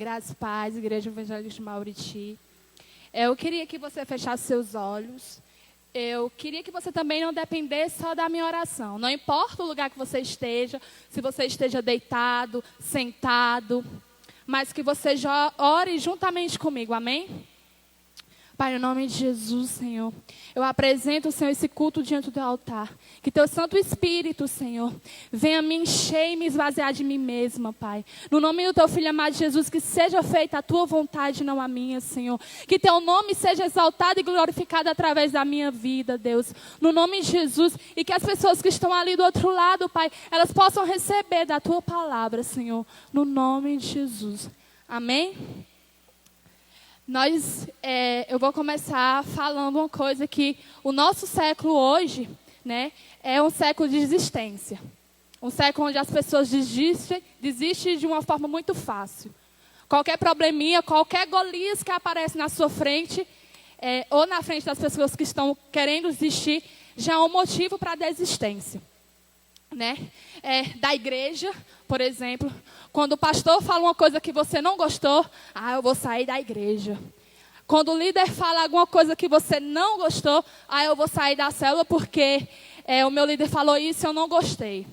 Graças e paz, Igreja Evangélica de Mauriti. Eu queria que você fechasse seus olhos. Eu queria que você também não dependesse só da minha oração. Não importa o lugar que você esteja, se você esteja deitado, sentado, mas que você já ore juntamente comigo, amém? Pai, em nome de Jesus, Senhor, eu apresento, Senhor, esse culto diante do altar. Que Teu Santo Espírito, Senhor, venha me encher e me esvaziar de mim mesma, Pai. No nome do Teu Filho amado Jesus, que seja feita a Tua vontade, não a minha, Senhor. Que Teu nome seja exaltado e glorificado através da minha vida, Deus. No nome de Jesus, e que as pessoas que estão ali do outro lado, Pai, elas possam receber da Tua palavra, Senhor. No nome de Jesus. Amém? Eu vou começar falando uma coisa que o nosso século hoje, né, é um século de desistência. Um século onde as pessoas desistem de uma forma muito fácil. Qualquer probleminha, qualquer Golias que aparece na sua frente, ou na frente das pessoas que estão querendo desistir, já é um motivo para a desistência. Né? Da igreja, por exemplo, quando o pastor fala uma coisa que você não gostou, eu vou sair da igreja. Quando o líder fala alguma coisa que você não gostou, eu vou sair da célula porque o meu líder falou isso e eu não gostei.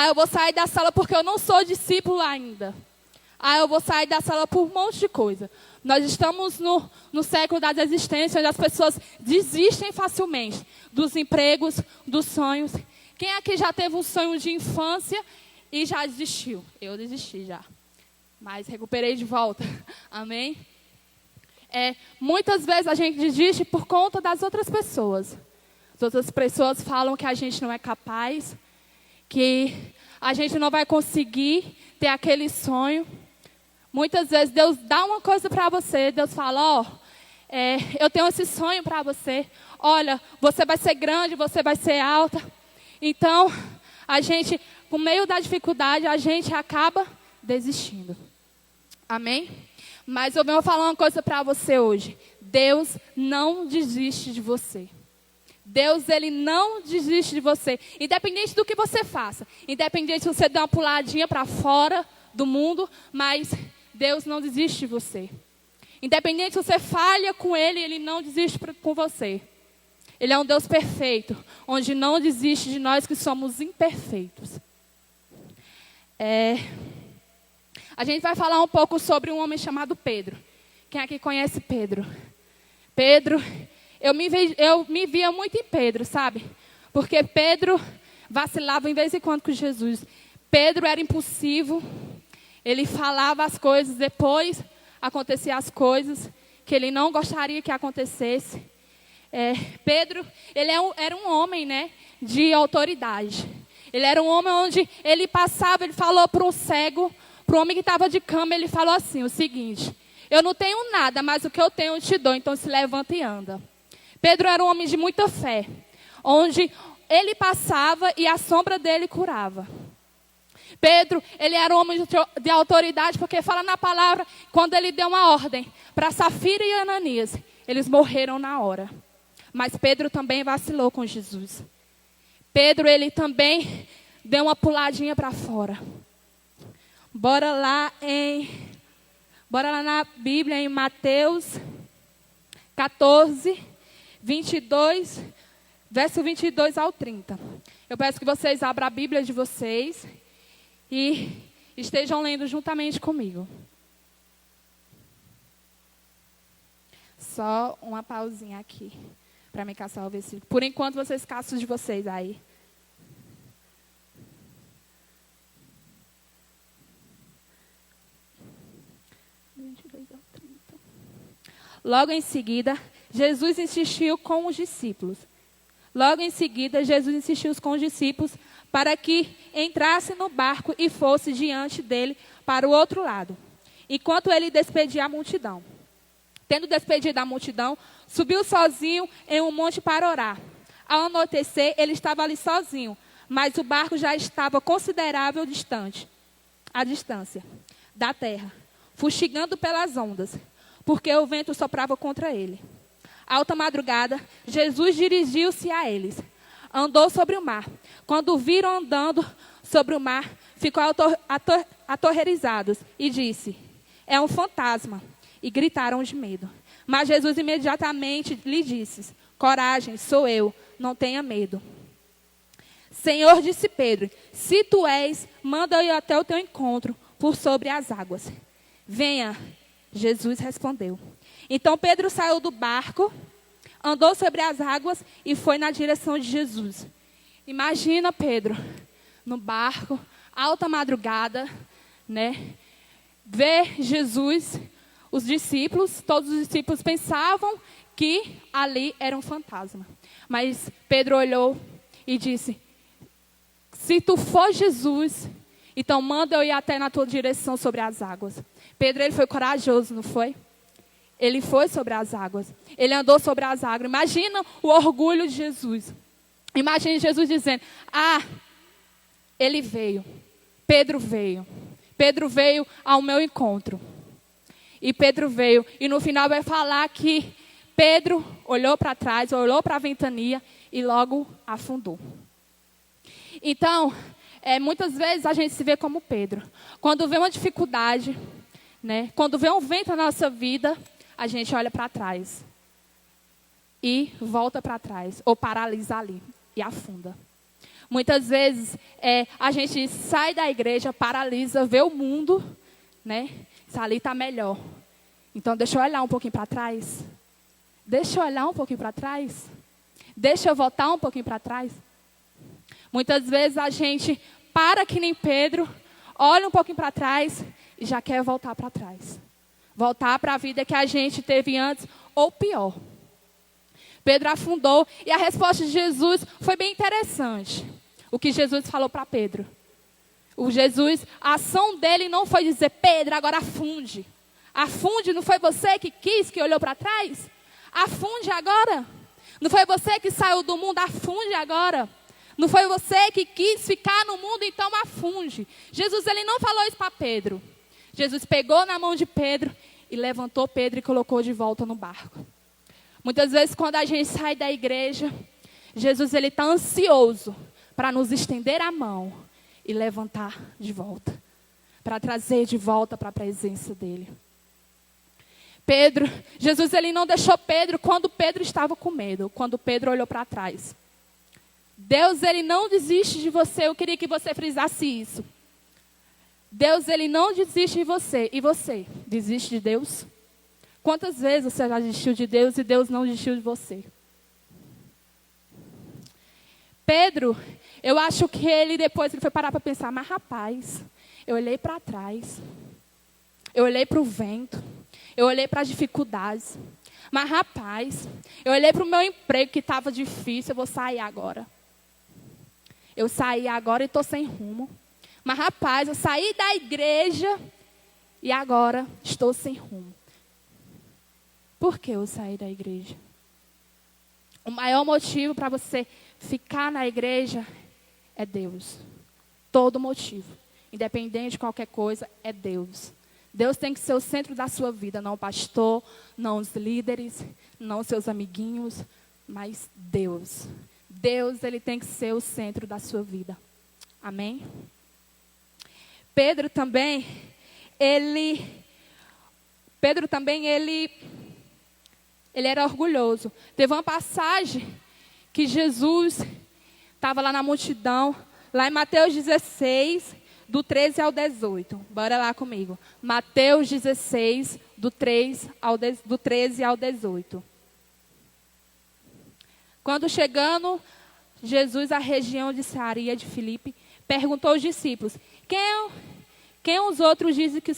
Eu vou sair da célula porque eu não sou discípulo ainda. Eu vou sair da célula por um monte de coisa. Nós estamos no século da desistência, onde as pessoas desistem facilmente dos empregos, dos sonhos. Quem aqui já teve um sonho de infância e já desistiu? Eu desisti já, mas recuperei de volta. Amém? Muitas vezes a gente desiste por conta das outras pessoas. As outras pessoas falam que a gente não é capaz, que a gente não vai conseguir ter aquele sonho. Muitas vezes Deus dá uma coisa para você, Deus fala, eu tenho esse sonho para você. Olha, você vai ser grande, você vai ser alta. Então, a gente, por meio da dificuldade, a gente acaba desistindo. Amém? Mas eu venho falar uma coisa para você hoje. Deus não desiste de você. Deus, Ele não desiste de você. Independente do que você faça. Independente se você der uma puladinha para fora do mundo. Mas Deus não desiste de você. Independente se você falha com Ele, Ele não desiste com você. Ele é um Deus perfeito, onde não desiste de nós que somos imperfeitos. A gente vai falar um pouco sobre um homem chamado Pedro. Quem aqui conhece Pedro? Pedro, eu me via muito em Pedro, sabe? Porque Pedro vacilava em vez em quando com Jesus. Pedro era impulsivo, ele falava as coisas, depois aconteciam as coisas que ele não gostaria que acontecesse. Pedro, ele era um homem, né, de autoridade. Ele era um homem onde ele passava, ele falou para um cego, para um homem que estava de cama, ele falou assim, o seguinte: eu não tenho nada, mas o que eu tenho eu te dou, então se levanta e anda. Pedro era um homem de muita fé, onde ele passava e a sombra dele curava. Pedro, ele era um homem de autoridade, porque fala na palavra, quando ele deu uma ordem para Safira e Ananias, eles morreram na hora. Mas Pedro também vacilou com Jesus. Pedro, ele também deu uma puladinha para fora. Bora lá na Bíblia, em Mateus 14, 22, verso 22 ao 30. Eu peço que vocês abram a Bíblia de vocês e estejam lendo juntamente comigo. Só uma pausinha aqui, para me caçar o versículo. Por enquanto, vocês caçam de vocês aí. Logo em seguida, Jesus insistiu com os discípulos para que entrasse no barco e fosse diante dele para o outro lado, enquanto ele despedia a multidão. Tendo despedido a multidão, subiu sozinho em um monte para orar. Ao anoitecer, ele estava ali sozinho, mas o barco já estava considerável a distância da terra, fustigando pelas ondas, porque o vento soprava contra ele. Alta madrugada, Jesus dirigiu-se a eles. Andou sobre o mar. Quando o viram andando sobre o mar, ficou aterrorizados e disse: é um fantasma. E gritaram de medo. Mas Jesus imediatamente lhe disse: coragem, sou eu, não tenha medo. Senhor, disse Pedro, se tu és, manda eu ir até o teu encontro por sobre as águas. Venha, Jesus respondeu. Então Pedro saiu do barco, andou sobre as águas e foi na direção de Jesus. Imagina Pedro no barco, alta madrugada, né? Ver Jesus, os discípulos, todos os discípulos pensavam que ali era um fantasma. Mas Pedro olhou e disse: se tu for Jesus, então manda eu ir até na tua direção sobre as águas. Pedro, ele foi corajoso, não foi? Ele foi sobre as águas. Ele andou sobre as águas. Imagina o orgulho de Jesus. Imagine Jesus dizendo: ele veio. Pedro veio. Pedro veio ao meu encontro. E Pedro veio. E no final vai falar que Pedro olhou para trás, olhou para a ventania e logo afundou. Então, muitas vezes a gente se vê como Pedro. Quando vê uma dificuldade, né? Quando vê um vento na nossa vida, a gente olha para trás. E volta para trás. Ou paralisa ali. E afunda. Muitas vezes a gente sai da igreja, paralisa, vê o mundo, né? Isso ali está melhor. Então deixa eu olhar um pouquinho para trás. Deixa eu olhar um pouquinho para trás. Deixa eu voltar um pouquinho para trás. Muitas vezes a gente para que nem Pedro, olha um pouquinho para trás e já quer voltar para trás. Voltar para a vida que a gente teve antes ou pior. Pedro afundou e a resposta de Jesus foi bem interessante. O que Jesus falou para Pedro. A ação dele não foi dizer: Pedro, agora afunde. Afunde, não foi você que quis, que olhou para trás? Afunde agora. Não foi você que saiu do mundo, afunde agora. Não foi você que quis ficar no mundo, então afunde. Jesus, ele não falou isso para Pedro. Jesus pegou na mão de Pedro e levantou Pedro e colocou de volta no barco. Muitas vezes, quando a gente sai da igreja, Jesus, ele está ansioso para nos estender a mão e levantar de volta. Para trazer de volta para a presença dele. Jesus, ele não deixou Pedro quando Pedro estava com medo. Quando Pedro olhou para trás. Deus, ele não desiste de você. Eu queria que você frisasse isso. Deus, ele não desiste de você. E você, desiste de Deus? Quantas vezes você já desistiu de Deus e Deus não desistiu de você? Pedro, eu acho que ele depois ele foi parar para pensar: mas rapaz, eu olhei para trás. Eu olhei para o vento. Eu olhei para as dificuldades. Mas rapaz, eu olhei para o meu emprego que estava difícil. Eu vou sair agora. Eu saí agora e estou sem rumo. Mas rapaz, eu saí da igreja e agora estou sem rumo. Por que eu saí da igreja? O maior motivo para você ficar na igreja é Deus. Todo motivo, independente de qualquer coisa, é Deus. Deus tem que ser o centro da sua vida, não o pastor, não os líderes, não os seus amiguinhos, mas Deus. Deus, ele tem que ser o centro da sua vida. Amém? Pedro também, ele era orgulhoso. Teve uma passagem que Jesus estava lá na multidão, lá em Mateus 16, do 13 ao 18. Bora lá comigo. Mateus 16, do 13 ao 18. Quando chegando Jesus à região de Cesareia de Filipe, perguntou aos discípulos: quem os outros dizem que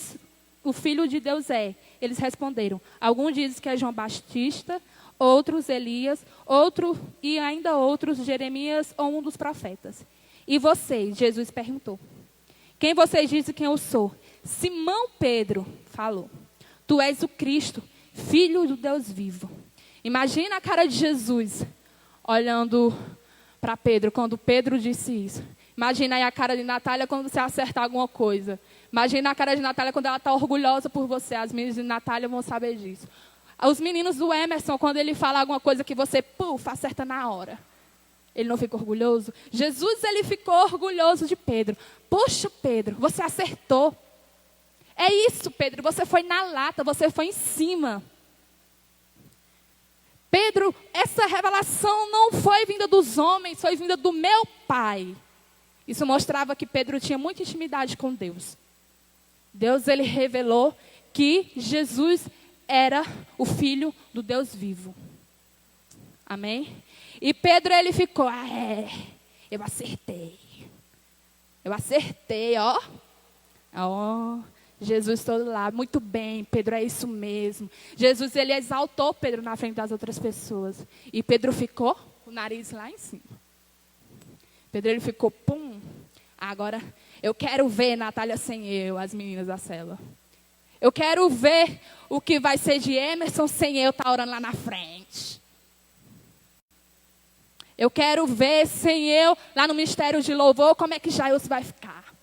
o Filho de Deus é? Eles responderam: alguns dizem que é João Batista, outros Elias, e ainda outros Jeremias ou um dos profetas. E vocês? Jesus perguntou: quem vocês dizem que eu sou? Simão Pedro falou: tu és o Cristo, Filho do Deus vivo. Imagina a cara de Jesus olhando para Pedro, quando Pedro disse isso. Imagina aí a cara de Natália quando você acertar alguma coisa. Imagina a cara de Natália quando ela está orgulhosa por você. As meninas de Natália vão saber disso. Os meninos do Emerson, quando ele fala alguma coisa que você, acerta na hora. Ele não fica orgulhoso? Jesus, ele ficou orgulhoso de Pedro. Poxa, Pedro, você acertou. É isso, Pedro, você foi na lata, você foi em cima. Pedro, essa revelação não foi vinda dos homens, foi vinda do meu Pai. Isso mostrava que Pedro tinha muita intimidade com Deus. Deus, ele revelou que Jesus era o Filho do Deus vivo. Amém? E Pedro, ele ficou, eu acertei. Eu acertei, ó. Ó, Jesus todo lá, muito bem, Pedro, é isso mesmo. Jesus, ele exaltou Pedro na frente das outras pessoas. E Pedro ficou com o nariz lá em cima. Pedro, ele ficou, pum. Agora, eu quero ver Natália sem eu, as meninas da célula. Eu quero ver o que vai ser de Emerson sem eu estar orando lá na frente. Eu quero ver sem eu, lá no ministério de louvor, como é que Jailson vai ficar.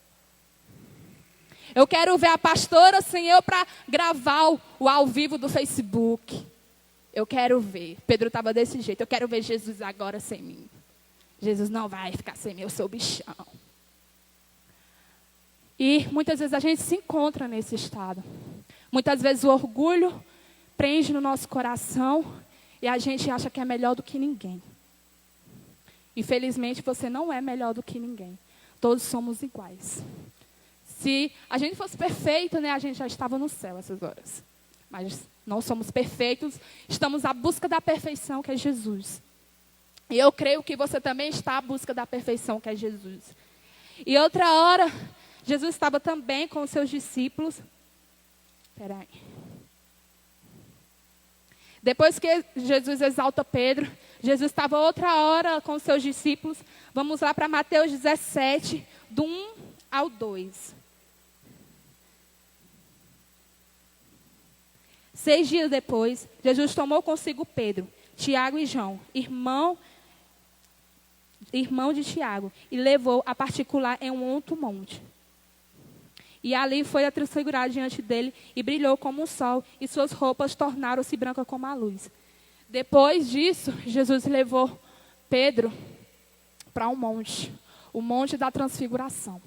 Eu quero ver a pastora sem eu para gravar o ao vivo do Facebook. Eu quero ver. Pedro estava desse jeito. Eu quero ver Jesus agora sem mim. Jesus não vai ficar sem mim, eu sou o bichão. E muitas vezes a gente se encontra nesse estado. Muitas vezes o orgulho prende no nosso coração e a gente acha que é melhor do que ninguém. Infelizmente, você não é melhor do que ninguém. Todos somos iguais. Se a gente fosse perfeito, né, a gente já estava no céu essas horas. Mas não somos perfeitos, estamos à busca da perfeição, que é Jesus. E eu creio que você também está à busca da perfeição, que é Jesus. E outra hora, Jesus estava também com os seus discípulos. Espera aí. Depois que Jesus exalta Pedro, Jesus estava outra hora com os seus discípulos. Vamos lá para Mateus 17, do 1 ao 2. 6 dias depois, Jesus tomou consigo Pedro, Tiago e João, irmão de Tiago, e levou a particular em um outro monte. E ali foi a transfigurar diante dele, e brilhou como o sol, e suas roupas tornaram-se brancas como a luz. Depois disso, Jesus levou Pedro para um monte, o monte da transfiguração.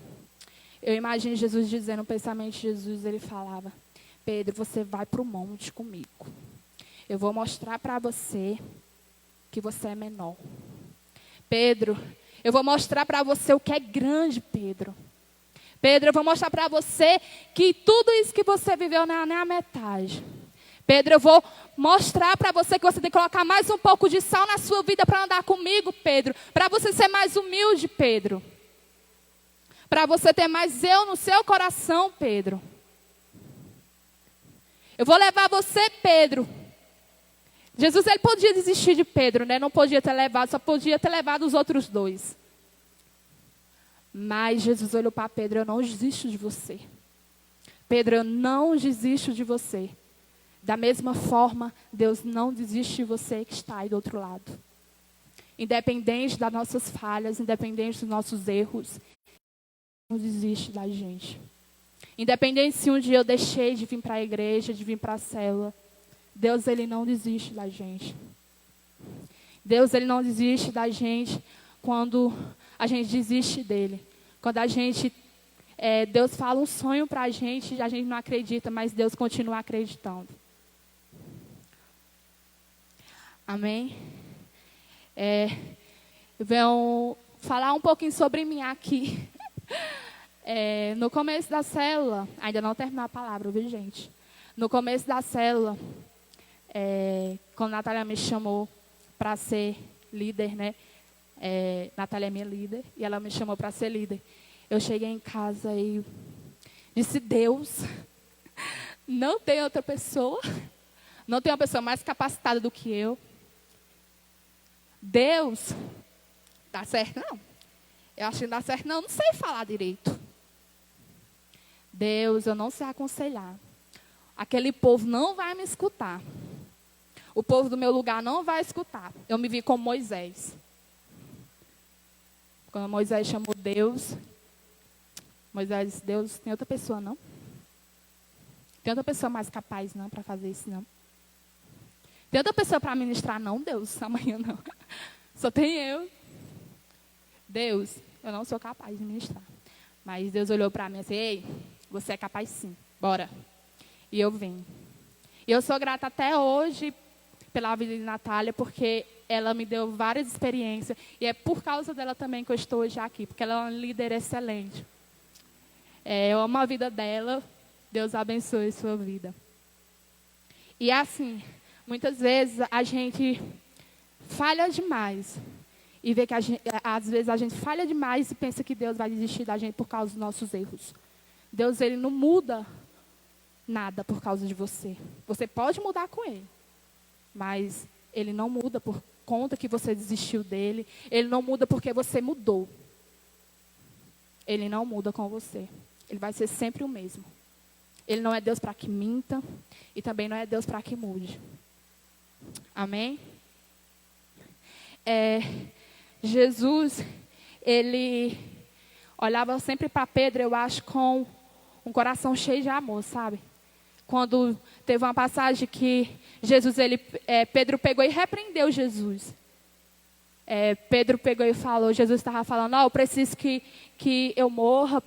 Eu imagino Jesus dizendo, o pensamento de Jesus, ele falava, Pedro, você vai para o monte comigo. Eu vou mostrar para você que você é menor. Pedro, eu vou mostrar para você o que é grande, Pedro. Pedro, eu vou mostrar para você que tudo isso que você viveu não é a metade. Pedro, eu vou mostrar para você que você tem que colocar mais um pouco de sal na sua vida para andar comigo, Pedro. Para você ser mais humilde, Pedro. Para você ter mais eu no seu coração, Pedro. Eu vou levar você, Pedro. Jesus, ele podia desistir de Pedro, né? Não podia ter levado, só podia ter levado os outros dois. Mas Jesus olhou para Pedro, eu não desisto de você. Pedro, eu não desisto de você. Da mesma forma, Deus não desiste de você que está aí do outro lado. Independente das nossas falhas, independente dos nossos erros, não desiste da gente. Independente se um dia eu deixei de vir para a igreja, de vir para a célula, Deus, ele não desiste da gente. Deus, ele não desiste da gente quando a gente desiste dele. Quando a gente, Deus fala um sonho para a gente não acredita, mas Deus continua acreditando. Amém? Venho falar um pouquinho sobre mim aqui. No começo da célula, ainda não terminou a palavra, viu, gente? No começo da célula, quando a Natália me chamou para ser líder, né? Natália é minha líder, e ela me chamou para ser líder. Eu cheguei em casa e disse, Deus, não tem outra pessoa, não tem uma pessoa mais capacitada do que eu. Deus, dá certo não? Eu acho que não dá certo não sei falar direito. Deus, eu não sei aconselhar. Aquele povo não vai me escutar. O povo do meu lugar não vai escutar. Eu me vi como Moisés. Quando Moisés chamou Deus, Moisés disse, Deus, tem outra pessoa não? Tem outra pessoa mais capaz não para fazer isso não? Tem outra pessoa para ministrar não, Deus? Amanhã não. Só tem eu. Deus, eu não sou capaz de ministrar. Mas Deus olhou para mim e disse, ei, você é capaz sim. bora. E eu vim. E eu sou grata até hoje pela vida de Natália, porque ela me deu várias experiências. E é por causa dela também que eu estou hoje aqui, porque ela é uma líder excelente. Eu amo a vida dela. Deus abençoe a sua vida. E assim, muitas vezes a gente falha demais. E vê que às vezes a gente falha demais e pensa que Deus vai desistir da gente por causa dos nossos erros. Deus, ele não muda nada por causa de você. Você pode mudar com ele, mas ele não muda por conta que você desistiu dele. Ele não muda porque você mudou. Ele não muda com você. Ele vai ser sempre o mesmo. Ele não é Deus para que minta e também não é Deus para que mude. Amém? Jesus, ele olhava sempre para Pedro, eu acho, com um coração cheio de amor, sabe? Quando teve uma passagem que Pedro pegou e repreendeu Jesus. Pedro pegou e falou, Jesus estava falando, eu preciso que eu morra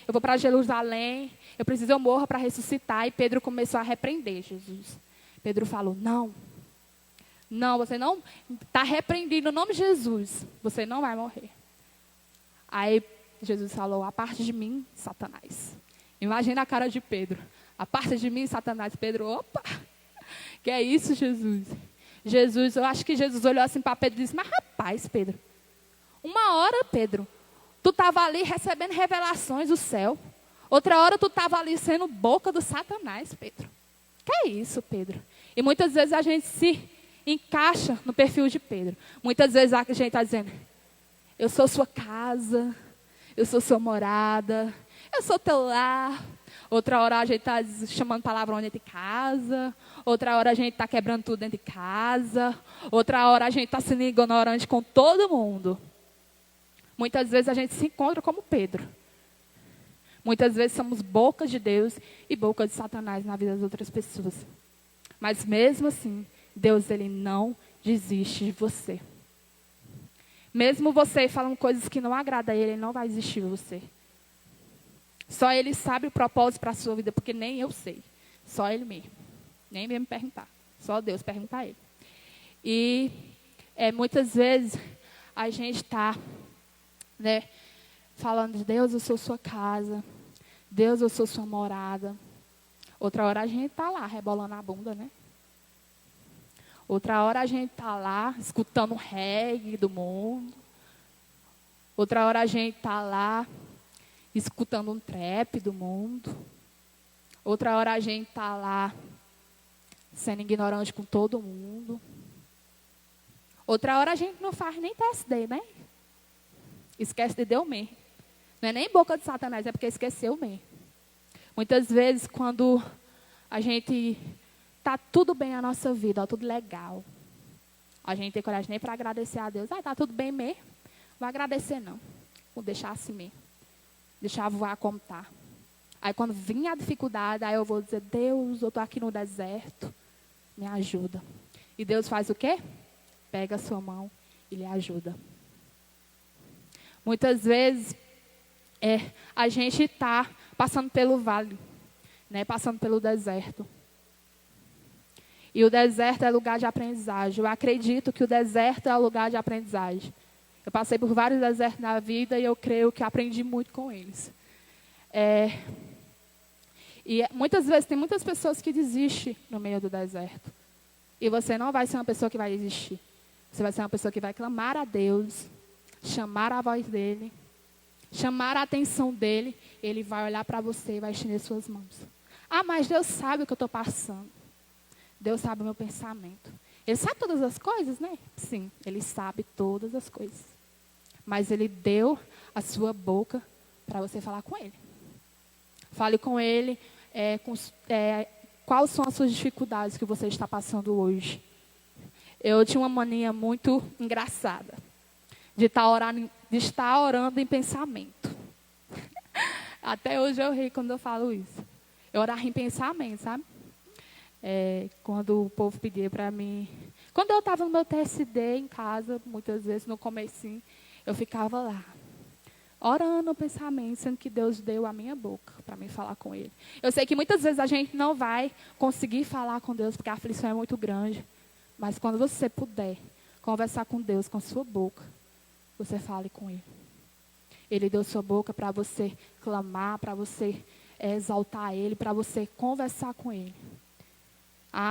eu vou para Jerusalém, eu preciso que eu morra para ressuscitar. E Pedro começou a repreender Jesus. Pedro falou, não, você não está repreendido no nome de Jesus, você não vai morrer. Aí Jesus falou, aparte de mim, Satanás. Imagina a cara de Pedro. Aparte de mim, Satanás. Pedro, opa, que é isso, Jesus? Eu acho que Jesus olhou assim para Pedro e disse, mas rapaz, Pedro, uma hora, Pedro, tu estava ali recebendo revelações do céu. Outra hora tu estava ali sendo boca do Satanás, Pedro. Que é isso, Pedro? E muitas vezes a gente se encaixa no perfil de Pedro. Muitas vezes a gente está dizendo, eu sou sua casa, eu sou sua morada, eu sou teu lar. Outra hora a gente está chamando palavrão dentro de casa. Outra hora a gente está quebrando tudo dentro de casa. Outra hora a gente está sendo ignorante com todo mundo. Muitas vezes a gente se encontra como Pedro. Muitas vezes somos bocas de Deus e bocas de Satanás na vida das outras pessoas. Mas mesmo assim, Deus, ele não desiste de você. Mesmo você falando coisas que não agradam a ele, ele não vai desistir de você. Só ele sabe o propósito para a sua vida, porque nem eu sei. Só ele mesmo. Nem mesmo me perguntar. Só Deus perguntar a ele. E muitas vezes a gente está falando de Deus, eu sou sua casa. Deus, eu sou sua morada. Outra hora a gente está lá, rebolando a bunda, né? Outra hora a gente está lá, escutando reggae do mundo. Outra hora a gente está lá, escutando um trap do mundo. Outra hora a gente está lá, sendo ignorante com todo mundo. Outra hora a gente não faz nem TSD, né? Esquece de Deus mesmo. Não é nem boca de Satanás, é porque esqueceu mesmo. Muitas vezes, quando a gente está tudo bem na nossa vida, tudo legal, a gente tem coragem nem para agradecer a Deus. Está tudo bem mesmo. Não vai agradecer, não. Vou deixar assim mesmo. Deixar voar como está. Aí, quando vir a dificuldade, aí eu vou dizer, Deus, eu estou aqui no deserto, me ajuda. E Deus faz o quê? Pega a sua mão e lhe ajuda. Muitas vezes, a gente está passando pelo vale, né? Passando pelo deserto. E o deserto é lugar de aprendizagem. Eu acredito que o deserto é lugar de aprendizagem. Eu passei por vários desertos na vida e eu creio que aprendi muito com eles. E muitas vezes tem muitas pessoas que desistem no meio do deserto. E você não vai ser uma pessoa que vai desistir. Você vai ser uma pessoa que vai clamar a Deus, chamar a voz dele, chamar a atenção dele. Ele vai olhar para você e vai estender suas mãos. Ah, mas Deus sabe o que eu estou passando. Deus sabe o meu pensamento. Ele sabe todas as coisas, né? Sim, ele sabe todas as coisas. Mas ele deu a sua boca para você falar com ele. Fale com ele quais são as suas dificuldades que você está passando hoje. Eu tinha uma mania muito engraçada de estar orando em pensamento. Até hoje eu rio quando eu falo isso. Eu orava em pensamento, sabe? Quando o povo pedia para mim... Quando eu estava no meu TSD em casa, muitas vezes no comecinho, eu ficava lá. orando no pensamento, sendo que Deus deu a minha boca para mim falar com Ele. Eu sei que muitas vezes a gente não vai conseguir falar com Deus porque a aflição é muito grande. Mas quando você puder conversar com Deus com a sua boca, você fale com Ele. Ele deu sua boca para você clamar, para você exaltar Ele, para você conversar com Ele.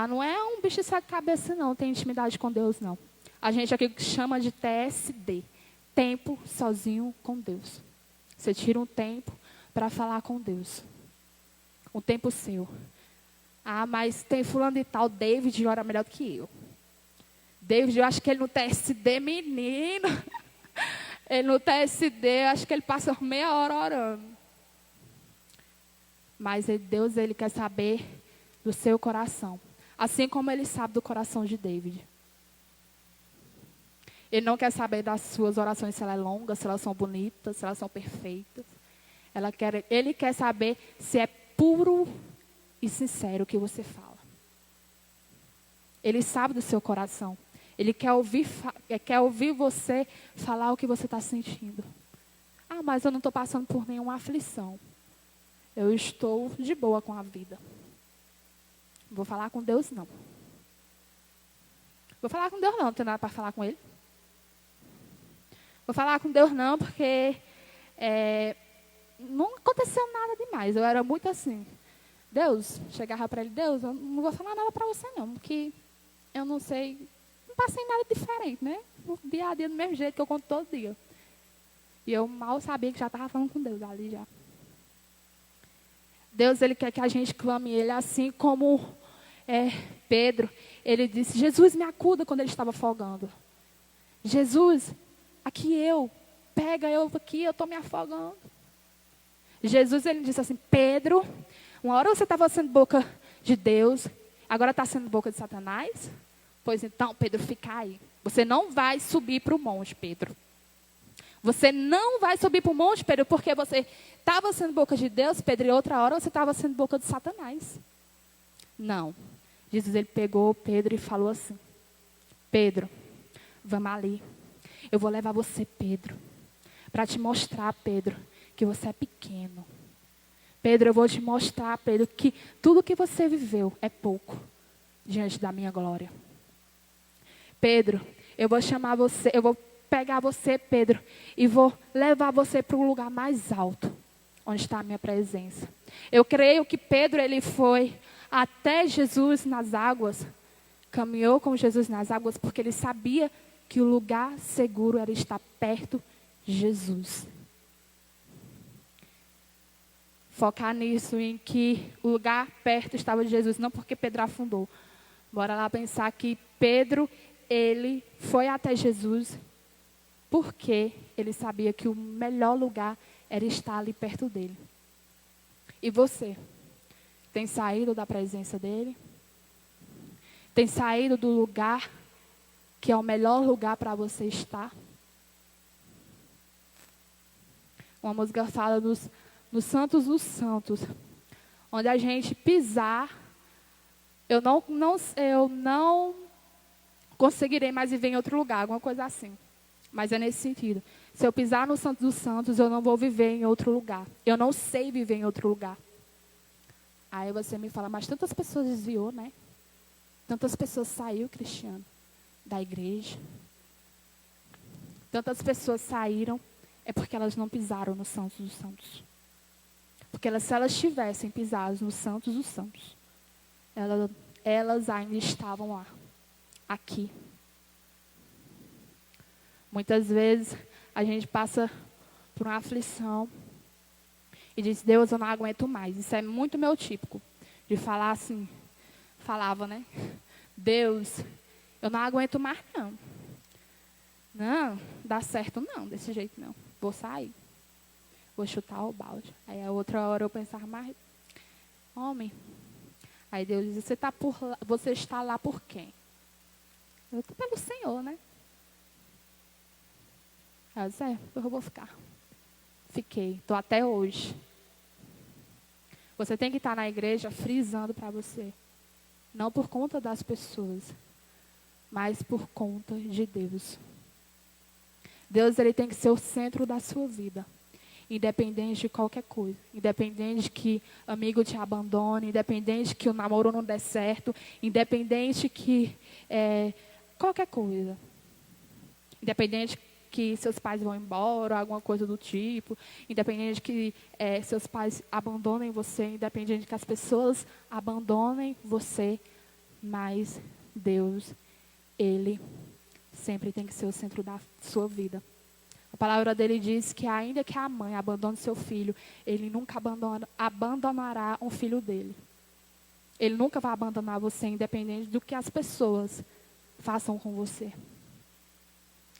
Não é um bicho de sete cabeças, não. Tem intimidade com Deus, não. A gente aqui chama de TSD. Tempo sozinho com Deus. Você tira um tempo para falar com Deus. Um tempo seu. Mas tem fulano e tal, David ora melhor do que eu. David, eu acho que ele no TSD, menino. Ele no TSD, acho que ele passa meia hora orando. Mas Deus, Ele quer saber do seu coração. Assim como Ele sabe do coração de David. Ele não quer saber das suas orações, se elas são longas, se elas são bonitas, se elas são perfeitas. Ele quer saber se é puro e sincero o que você fala. Ele sabe do seu coração. Ele quer ouvir você falar o que você está sentindo. Mas eu não estou passando por nenhuma aflição. Eu estou de boa com a vida. Não vou falar com Deus, não. Vou falar com Deus, não tenho nada para falar com Ele. Vou falar com Deus, não, porque não aconteceu nada demais. Eu era muito assim. Deus, chegava para Ele, Deus, eu não vou falar nada para você, não, porque eu não sei... Não passei nada diferente, né? O dia a dia do mesmo jeito que eu conto todo dia. E eu mal sabia que já estava falando com Deus ali já. Deus, Ele quer que a gente clame Ele assim como Pedro. Ele disse, Jesus, me acuda quando ele estava afogando. Jesus, pega eu aqui, eu estou me afogando. Jesus, Ele disse assim, Pedro, uma hora você estava sendo boca de Deus, agora está sendo boca de Satanás? Pois então, Pedro, fica aí. Você não vai subir para o monte, Pedro. Você não vai subir para o monte, Pedro, porque você estava sendo boca de Deus, Pedro, e outra hora você estava sendo boca de Satanás. Não. Jesus, Ele pegou Pedro e falou assim, Pedro, vamos ali. Eu vou levar você, Pedro, para te mostrar, Pedro, que você é pequeno. Pedro, eu vou te mostrar, Pedro, que tudo que você viveu é pouco diante da minha glória. Pedro, eu vou chamar você, eu vou pegar você, Pedro, e vou levar você para um lugar mais alto, onde está a minha presença. Eu creio que Pedro, ele foi até Jesus nas águas, caminhou com Jesus nas águas, porque ele sabia que o lugar seguro era estar perto de Jesus. Focar nisso, em que o lugar perto estava de Jesus, não porque Pedro afundou. Bora lá pensar que Pedro, ele foi até Jesus porque ele sabia que o melhor lugar era estar ali perto dele. E você? Tem saído da presença dele? Tem saído do lugar que é o melhor lugar para você estar? Uma música fala nos santos dos santos, onde a gente pisar, eu não conseguirei mais viver em outro lugar, alguma coisa assim. Mas é nesse sentido. Se eu pisar no Santo dos Santos, eu não vou viver em outro lugar. Eu não sei viver em outro lugar. Aí você me fala, mas tantas pessoas desviou, né? Tantas pessoas saiu, Cristiano, da igreja. Tantas pessoas saíram, é porque elas não pisaram no Santo dos Santos. Porque se elas tivessem pisado no Santos dos Santos, elas ainda estavam lá, aqui. Muitas vezes a gente passa por uma aflição e diz, Deus, eu não aguento mais. Isso é muito meu típico, de falar assim, falava, né? Deus, eu não aguento mais não. Não, dá certo não, desse jeito não. Vou sair. Vou chutar o balde. Aí a outra hora eu pensava, mas, homem. Aí Deus diz, você está lá por quem? Eu estou pelo Senhor, né? Aí eu disse, eu vou ficar. Fiquei, estou até hoje. Você tem que estar na igreja frisando para você. Não por conta das pessoas, mas por conta de Deus. Deus, Ele tem que ser o centro da sua vida. independente de qualquer coisa. Independente de que amigo te abandone, independente que o namoro não dê certo, independente que qualquer coisa. Independente que seus pais vão embora, alguma coisa do tipo, independente que seus pais abandonem você, independente que as pessoas abandonem você, mas Deus, Ele sempre tem que ser o centro da sua vida. A palavra dele diz que ainda que a mãe abandone seu filho, ele nunca abandonará um filho dele. Ele nunca vai abandonar você, independente do que as pessoas façam com você.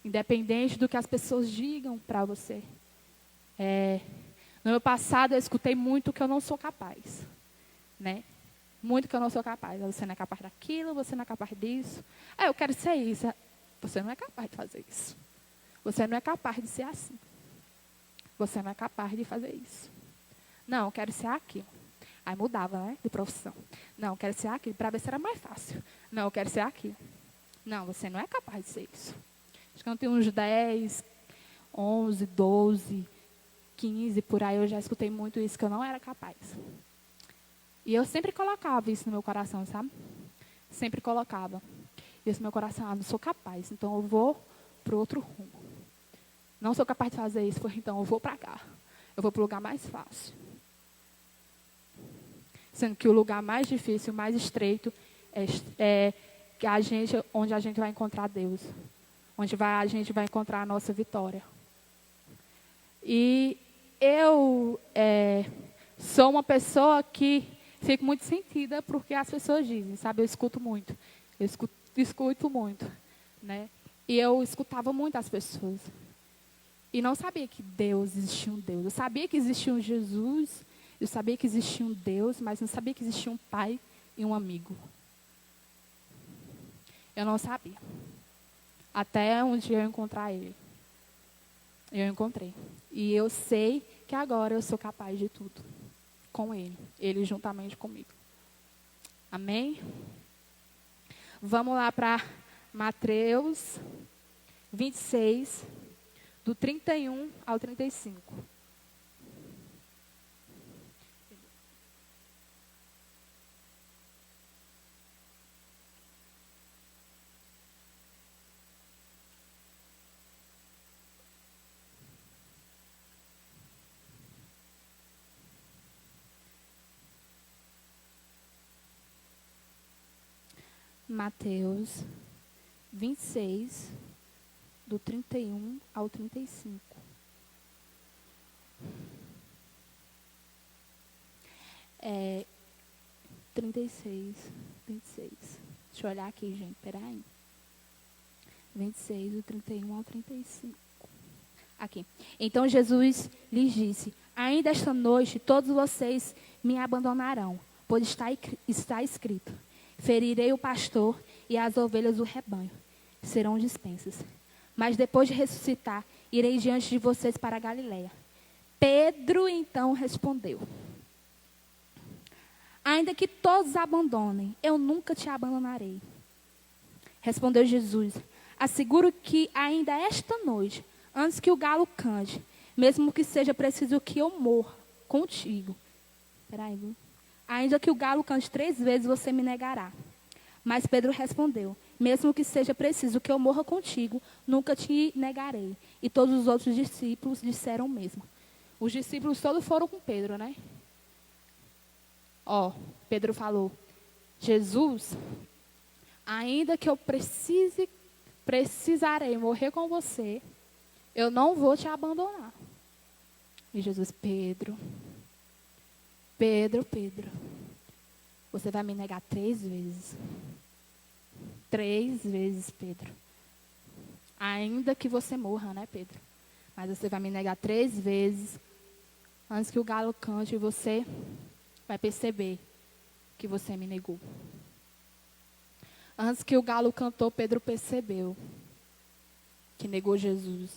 Independente do que as pessoas digam para você. No meu passado, eu escutei muito que eu não sou capaz. Né? Muito que eu não sou capaz. Você não é capaz daquilo, você não é capaz disso. Eu quero ser isso. Você não é capaz de fazer isso. Você não é capaz de ser assim. Você não é capaz de fazer isso. Não, eu quero ser aquilo. Aí mudava, né, de profissão. Não, eu quero ser aquilo, para ver se era mais fácil. Não, eu quero ser aquilo. Não, você não é capaz de ser isso. Acho que eu tenho uns 10, 11, 12, 15, por aí eu já escutei muito isso, que eu não era capaz. E eu sempre colocava isso no meu coração, sabe? Sempre colocava. Isso no meu coração, não sou capaz, então eu vou para o outro rumo. Não sou capaz de fazer isso, então eu vou para cá. Eu vou para o lugar mais fácil. Sendo que o lugar mais difícil, mais estreito, é onde a gente vai encontrar Deus. Onde a gente vai encontrar a nossa vitória. E eu sou uma pessoa que fico muito sentida porque as pessoas dizem, sabe? Eu escuto muito. Eu escuto muito, né? E eu escutava muito as pessoas. E não sabia que Deus existia um Deus. Eu sabia que existia um Jesus, eu sabia que existia um Deus, mas não sabia que existia um pai e um amigo. Eu não sabia. Até um dia eu encontrar ele. Eu encontrei. E eu sei que agora eu sou capaz de tudo. Com ele. Ele juntamente comigo. Amém? Vamos lá para Mateus 26, do 31 ao 35. Mateus 26, do 31 ao 35. É 36. Deixa eu olhar aqui, gente, peraí. 26, do 31 ao 35. Aqui. Então Jesus lhes disse: ainda esta noite todos vocês me abandonarão, pois está escrito: ferirei o pastor e as ovelhas do rebanho serão dispensas. Mas depois de ressuscitar, irei diante de vocês para a Galileia. Pedro então respondeu: ainda que todos abandonem, eu nunca te abandonarei. Respondeu Jesus: asseguro que ainda esta noite, antes que o galo cante, mesmo que seja preciso que eu morra contigo. Viu? Ainda que o galo cante 3 vezes, você me negará. Mas Pedro respondeu: mesmo que seja preciso que eu morra contigo, nunca te negarei. E todos os outros discípulos disseram o mesmo. Os discípulos todos foram com Pedro, né? Pedro falou: Jesus, ainda que eu precisarei morrer com você, eu não vou te abandonar. E Jesus: Pedro, você vai me negar 3 vezes. 3 vezes, Pedro. Ainda que você morra, né, Pedro? Mas você vai me negar 3 vezes antes que o galo cante e você vai perceber que você me negou. Antes que o galo cantou, Pedro percebeu que negou Jesus.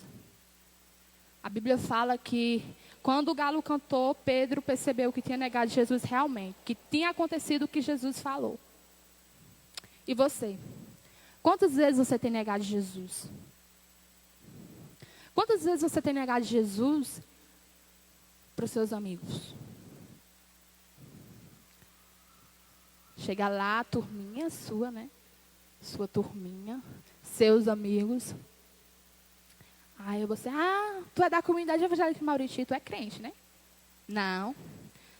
A Bíblia fala que quando o galo cantou, Pedro percebeu que tinha negado Jesus realmente, que tinha acontecido o que Jesus falou. E você? Quantas vezes você tem negado Jesus? Quantas vezes você tem negado Jesus para os seus amigos. Chega lá, a turminha sua, né? Sua turminha, seus amigos. Aí você, tu é da comunidade evangélica de Mauriti, tu é crente, né? Não.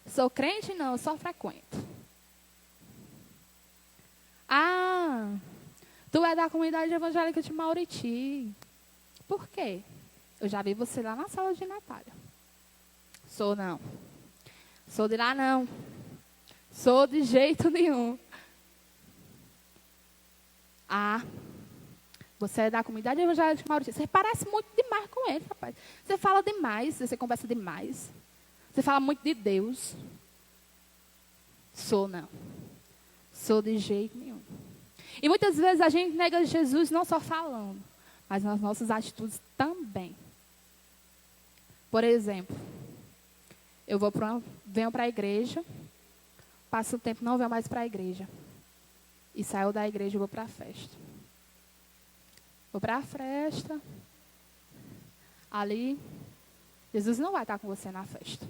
Sou crente? Não, eu só frequento. Tu é da comunidade evangélica de Mauriti. Por quê? Eu já vi você lá na sala de Natália. Sou não. Sou de lá não. Sou de jeito nenhum. Você é da comunidade evangélica de Mauriti. Você parece muito demais com ele, rapaz. Você fala demais, você conversa demais. Você fala muito de Deus. Sou não. Sou de jeito nenhum. E muitas vezes a gente nega Jesus não só falando, mas nas nossas atitudes também. Por exemplo, eu venho para a igreja, passo o tempo, não venho mais para a igreja. E saio da igreja e vou para a festa. Vou para a festa. Ali, Jesus não vai estar com você na festa.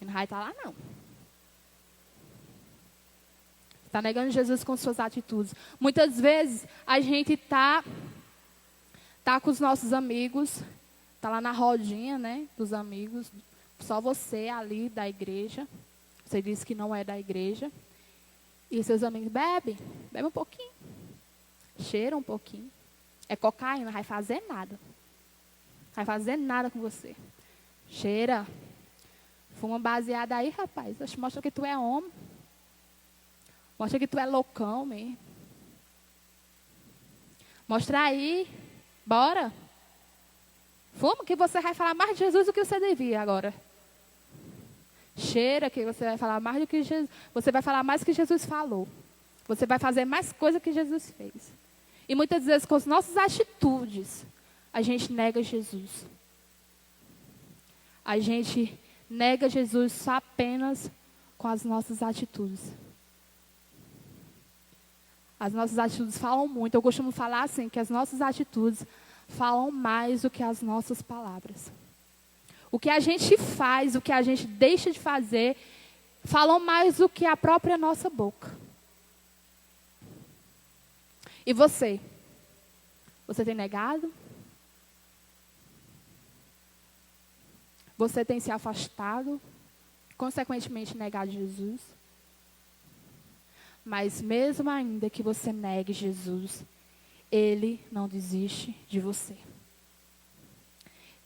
Ele não vai estar lá, não. Está negando Jesus com suas atitudes. Muitas vezes a gente tá com os nossos amigos, tá lá na rodinha, né, dos amigos, só você ali da igreja. Você diz que não é da igreja. E seus amigos bebe um pouquinho, cheira um pouquinho. É cocaína, não vai fazer nada. Não vai fazer nada com você. Cheira. Fuma baseado aí, rapaz. Mostra que tu é homem. Mostra que tu é loucão mesmo. Mostra aí. Bora. Fuma que você vai falar mais de Jesus do que você devia agora. Cheira que você vai falar mais do que Jesus. Você vai falar mais do que Jesus falou. Você vai fazer mais coisa que Jesus fez. E muitas vezes com as nossas atitudes, a gente nega Jesus. A gente nega Jesus só apenas com as nossas atitudes. As nossas atitudes falam muito. Eu costumo falar assim, que as nossas atitudes falam mais do que as nossas palavras. O que a gente faz, o que a gente deixa de fazer, falam mais do que a própria nossa boca. E você? Você tem negado? Você tem se afastado? Consequentemente, negado Jesus? Mas mesmo ainda que você negue Jesus, Ele não desiste de você.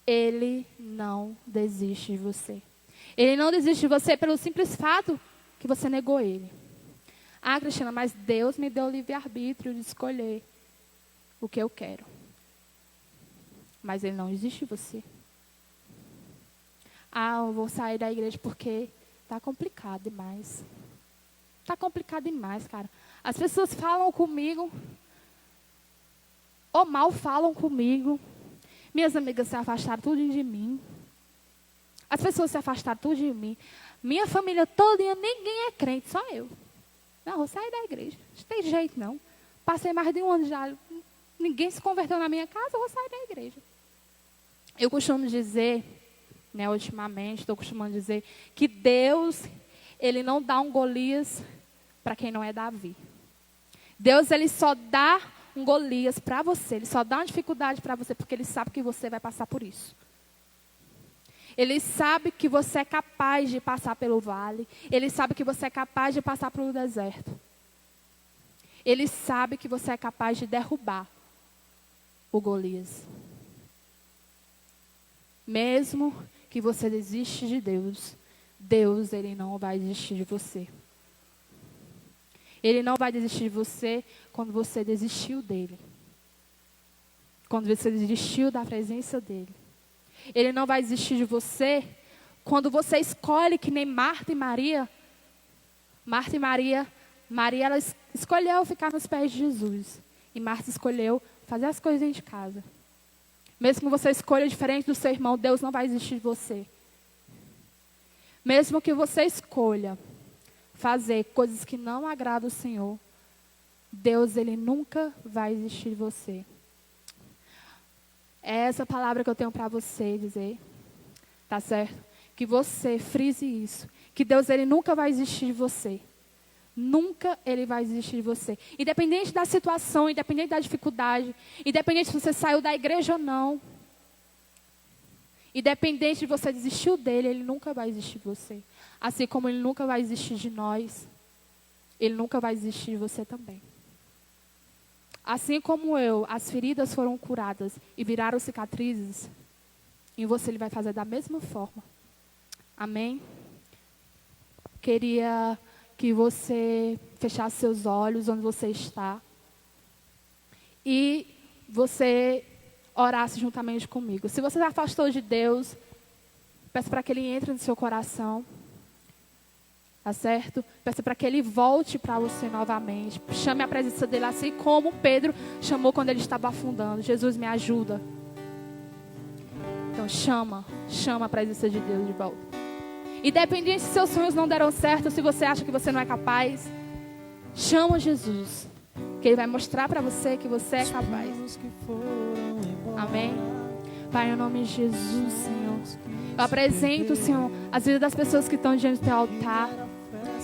Ele não desiste de você. Ele não desiste de você pelo simples fato que você negou Ele. Cristina, mas Deus me deu o livre-arbítrio de escolher o que eu quero. Mas Ele não desiste de você. Eu vou sair da igreja porque está complicado demais. Está complicado demais, cara. As pessoas falam comigo, ou mal falam comigo. Minhas amigas se afastaram tudo de mim. As pessoas se afastaram tudo de mim. Minha família toda, ninguém é crente, só eu. Não, vou sair da igreja. Não tem jeito, não. Passei mais de um ano já. Ninguém se converteu na minha casa, eu vou sair da igreja. Eu costumo dizer, né, ultimamente, estou costumando dizer, que Deus, Ele não dá um Golias para quem não é Davi. Deus, Ele só dá um Golias para você. Ele só dá uma dificuldade para você, porque Ele sabe que você vai passar por isso. Ele sabe que você é capaz de passar pelo vale. Ele sabe que você é capaz de passar pelo deserto. Ele sabe que você é capaz de derrubar o Golias. Mesmo que você desiste de Deus, Deus, Ele não vai desistir de você. Ele não vai desistir de você quando você desistiu dEle. Quando você desistiu da presença dEle. Ele não vai desistir de você quando você escolhe que nem Marta e Maria. Marta e Maria, ela escolheu ficar nos pés de Jesus. E Marta escolheu fazer as coisas dentro de casa. Mesmo que você escolha diferente do seu irmão, Deus não vai desistir de você. Mesmo que você escolha fazer coisas que não agradam o Senhor, Deus, Ele nunca vai desistir de você. É essa palavra que eu tenho para você dizer, tá certo? que você frise isso. Que Deus, Ele nunca vai desistir de você. Nunca Ele vai desistir de você. Independente da situação, independente da dificuldade, independente se você saiu da igreja ou não, independente de você desistir dele, Ele nunca vai desistir de você. Assim como Ele nunca vai desistir de nós, Ele nunca vai desistir de você também. Assim como eu, as feridas foram curadas e viraram cicatrizes, em você Ele vai fazer da mesma forma. Amém? Queria que você fechasse seus olhos onde você está e você orasse juntamente comigo. Se você se afastou de Deus, peça para que Ele entre no seu coração. Tá certo? Peça para que Ele volte para você novamente. Chame a presença dEle, assim como Pedro chamou quando ele estava afundando. Jesus, me ajuda. Então chama a presença de Deus de volta. Independente se seus sonhos não deram certo, se você acha que você não é capaz, chama Jesus, que Ele vai mostrar para você que você é capaz. Amém? Pai, em nome de Jesus, Senhor, eu apresento, Senhor, as vidas das pessoas que estão diante do teu altar,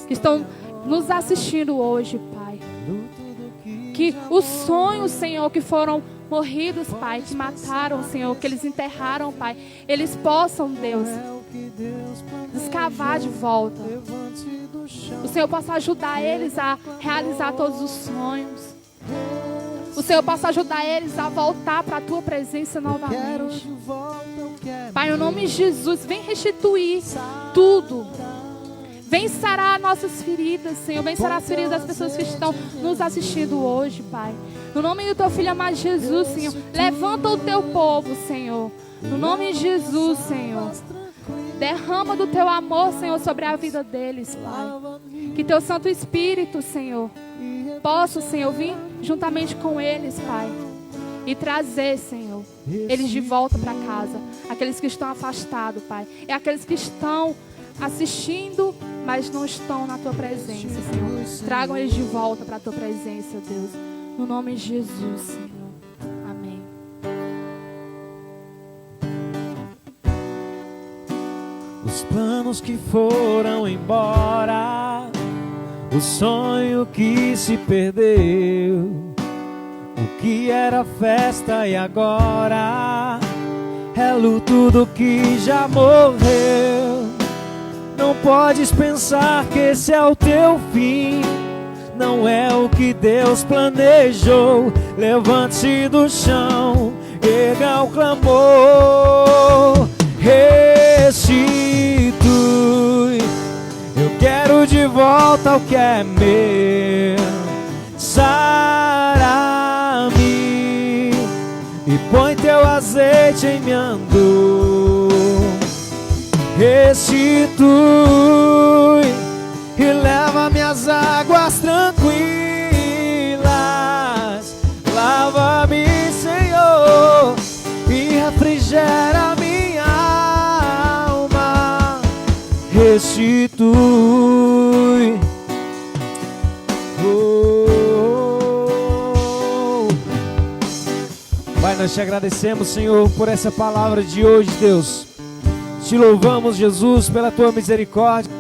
que estão nos assistindo hoje, Pai. Que os sonhos, Senhor, que foram morridos, Pai, que mataram, Senhor, que eles enterraram, Pai, eles possam, Deus, escavar de volta. O Senhor possa ajudar eles a realizar todos os sonhos. O Senhor possa ajudar eles a voltar para a Tua presença novamente. Pai, no nome de Jesus, vem restituir tudo. Vem sarar nossas feridas, Senhor. Vem sarar as feridas das pessoas que estão nos assistindo hoje, Pai. No nome do Teu Filho amado Jesus, Senhor. Levanta o Teu povo, Senhor. No nome de Jesus, Senhor. Derrama do Teu amor, Senhor, sobre a vida deles, Pai. Que Teu Santo Espírito, Senhor, possa, Senhor, vir juntamente com eles, Pai. E trazer, Senhor, eles de volta para casa. Aqueles que estão afastados, Pai. E aqueles que estão assistindo, mas não estão na Tua presença, Senhor. Tragam eles de volta para a Tua presença, Deus. No nome de Jesus, Senhor. Amém. Os planos que foram embora, o sonho que se perdeu, o que era festa e agora é luto do que já morreu. Não podes pensar que esse é o teu fim, não é o que Deus planejou. Levante-se do chão, erga o clamor, restitui. Eu quero de volta o que é meu. Sara-me e põe teu azeite em minha dor. Restitui e leva minhas águas tranquilas. Lava-me, Senhor, e refrigera minha alma. Restitui. Pai, nós te agradecemos, Senhor, por essa palavra de hoje, Deus. Te louvamos, Jesus, pela Tua misericórdia.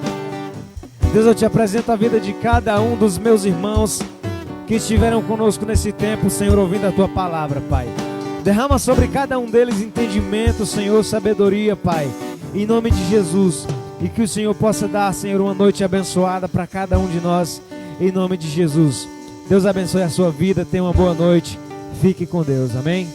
Deus, eu te apresento a vida de cada um dos meus irmãos que estiveram conosco nesse tempo, Senhor, ouvindo a Tua palavra, Pai. Derrama sobre cada um deles entendimento, Senhor, sabedoria, Pai, em nome de Jesus. E que o Senhor possa dar, Senhor, uma noite abençoada para cada um de nós, em nome de Jesus. Deus abençoe a sua vida, tenha uma boa noite, fique com Deus, amém?